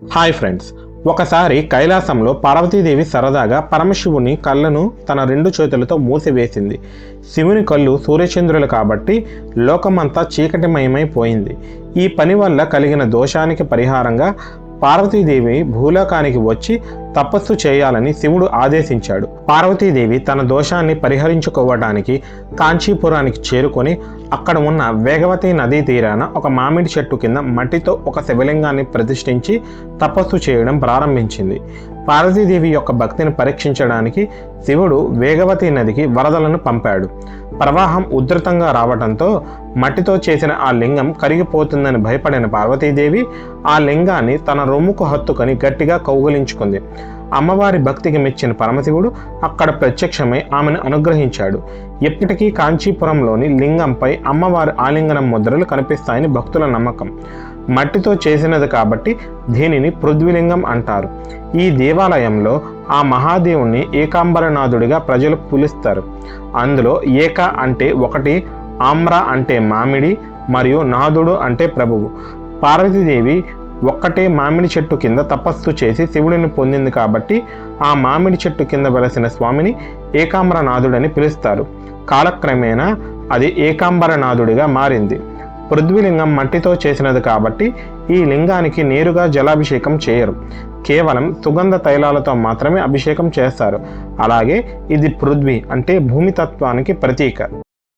Hi friends, ఒకసారి కైలాసంలో పార్వతీదేవి సరదాగా పరమశివుని కళ్ళను తన రెండు చేతులతో మూసివేసింది. శివుని కళ్ళు సూర్యచంద్రులు కాబట్టి లోకమంతా చీకటిమయమైపోయింది. ఈ పని వల్ల కలిగిన దోషానికి పరిహారంగా పార్వతీదేవి భూలోకానికి వచ్చి తపస్సు చేయాలని శివుడు ఆదేశించాడు. పార్వతీదేవి తన దోషాన్ని పరిహరించుకోవడానికి కాంచీపురానికి చేరుకొని అక్కడ ఉన్న వేగవతి నదీ తీరాన ఒక మామిడి చెట్టు కింద మట్టితో ఒక శివలింగాన్ని ప్రతిష్ఠించి తపస్సు చేయడం ప్రారంభించింది. పార్వతీదేవి యొక్క భక్తిని పరీక్షించడానికి శివుడు వేగవతి నదికి వరదలను పంపాడు. ప్రవాహం ఉధృతంగా రావడంతో మట్టితో చేసిన ఆ లింగం కరిగిపోతుందని భయపడిన పార్వతీదేవి ఆ లింగాన్ని తన రొమ్ముకు హత్తుకొని గట్టిగా కౌగిలించుకుంది. అమ్మవారి భక్తికి మెచ్చిన పరమశివుడు అక్కడ ప్రత్యక్షమై ఆమెను అనుగ్రహించాడు. ఇప్పటికీ కాంచీపురంలోని లింగంపై అమ్మవారి ఆలింగనం ముద్రలు కనిపిస్తాయని భక్తుల నమ్మకం. మట్టితో చేసినది కాబట్టి దీనిని పృథ్వీలింగం అంటారు. ఈ దేవాలయంలో ఆ మహాదేవుణ్ణి ఏకాంబరనాథుడిగా ప్రజలు పిలుస్తారు. అందులో ఏక అంటే ఒకటి, ఆమ్ర అంటే మామిడి, మరియు నాథుడు అంటే ప్రభువు. పార్వతీదేవి ఒక్కటే మామిడి చెట్టు కింద తపస్సు చేసి శివుడిని పొందింది కాబట్టి ఆ మామిడి చెట్టు కింద వెలసిన స్వామిని ఏకాంబరనాథుడని పిలుస్తారు. కాలక్రమేణా అది ఏకాంబరనాథుడిగా మారింది. పృథ్వీలింగం మట్టితో చేసినది కాబట్టి ఈ లింగానికి నేరుగా జలాభిషేకం చేయరు. కేవలం సుగంధ తైలాలతో మాత్రమే అభిషేకం చేస్తారు. అలాగే ఇది పృథ్వీ అంటే భూమితత్వానికి ప్రతీక.